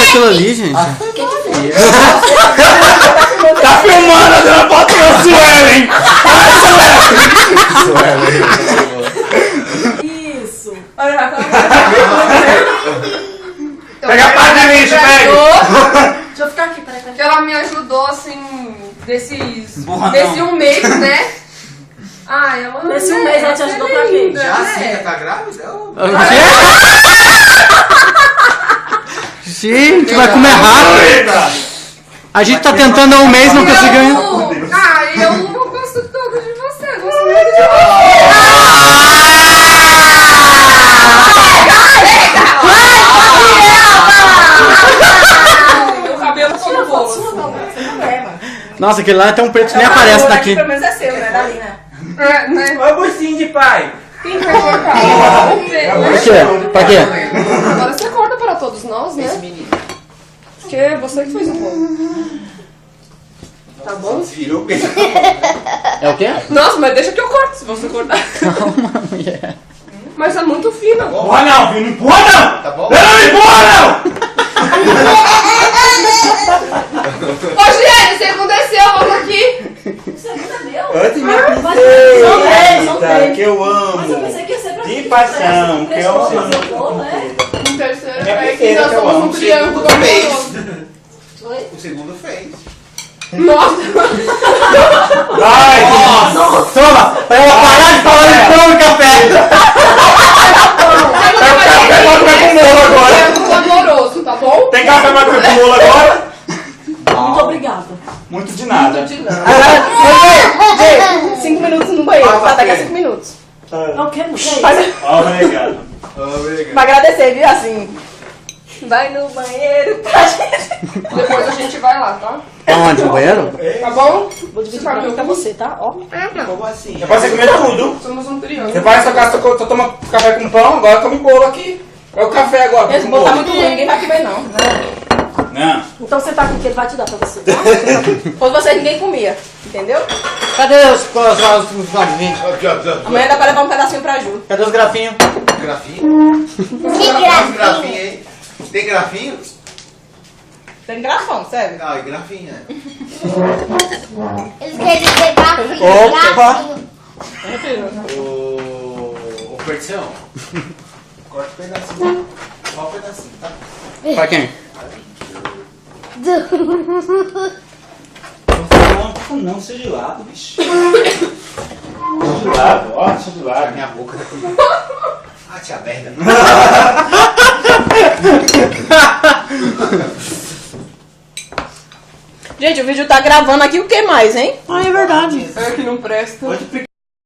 aquilo ali, gente? Tá filmando, a dona foto é o Suelen! Isso. Pega a parte de lixo, pega! Deixa eu ficar aqui, peraí. Que ela me ajudou, assim, desse Borradão. um mês, né? Ai, ela... Nesse um mês ela te ajudou pra quê? linda, Já né? assim, tá grávida? Gente, vai comer rápido. A gente tá tentando há um mês, não conseguiu. Ai, eu gosto todo de você, gosto muito de você. Meu cabelo tá no bolso. Nossa, aquele lá é tão preto que nem aparece daqui. Pelo menos é seu, né? Dali, né? É, né? Olha o bucinho de pai! Quem vai cortar? Por quê? Pra quê? Agora você corta para todos nós, né? Porque é você que fez o bolo. Tá bom? Virou É o quê? Nossa, mas deixa que eu corto se você cortar. Calma, mulher. Mas é muito fino. Empurra não, filho, não empurra não! Tá bom? Não empurra não! Ô, Juliane, você aconteceu, vamos aqui. Antes minha São três. que eu Mas eu amo. pensei que ia ser pra De ti, paixão, pra que eu fazer amo. o bolo, né? Um terceiro É é que perfeita, nós que eu somos amo. um triângulo Fez. amoroso. O segundo fez. Nossa. Vai! Toma! Pra ela parar de falar de pão e café! Bota com bolo agora! Triângulo amoroso, tá bom? Tem café pra comer com bolo agora? Muito obrigada. Muito de nada. De nada. Gente, 5 minutos no banheiro, Ah, tá? Daqui a ok. 5 minutos. Não quero, não quero. Obrigado. Pra agradecer, viu? Assim. Vai no banheiro pra gente. Depois a gente vai lá, tá? Aonde? No banheiro? Tá bom? Vou dividir pra mim e pra você, tá? Ó. Como assim? Você pode comer tudo. Somos um triângulo. Você vai na sua casa, só toma café com pão, agora come bolo aqui. É o café agora. Esse com bolo tá bolo. muito ruim, ninguém vai comer, não. Não. Então você tá com o que ele vai te dar pra você, tá? Se fosse vocês, ninguém comia. Entendeu? Cadê os grafinhos? Amanhã dá pra levar um pedacinho pra Ju. Cadê os grafinhos? Grafinho? Que grafinho, hein? Tem grafinho? Tem grafão, sério. Ah, é grafinho, é. Eles querem dizer gafinho. Opa! Ô, Perdição. Corta um pedacinho. Só um pedacinho, tá? Pra quem? Não, seja de lado, bicho. Seja de lado, ó, seja de lado. Minha boca tá com... Ah, tia merda. Gente, o vídeo tá gravando aqui o que mais, hein? Ah, é verdade. É que não presta. Pode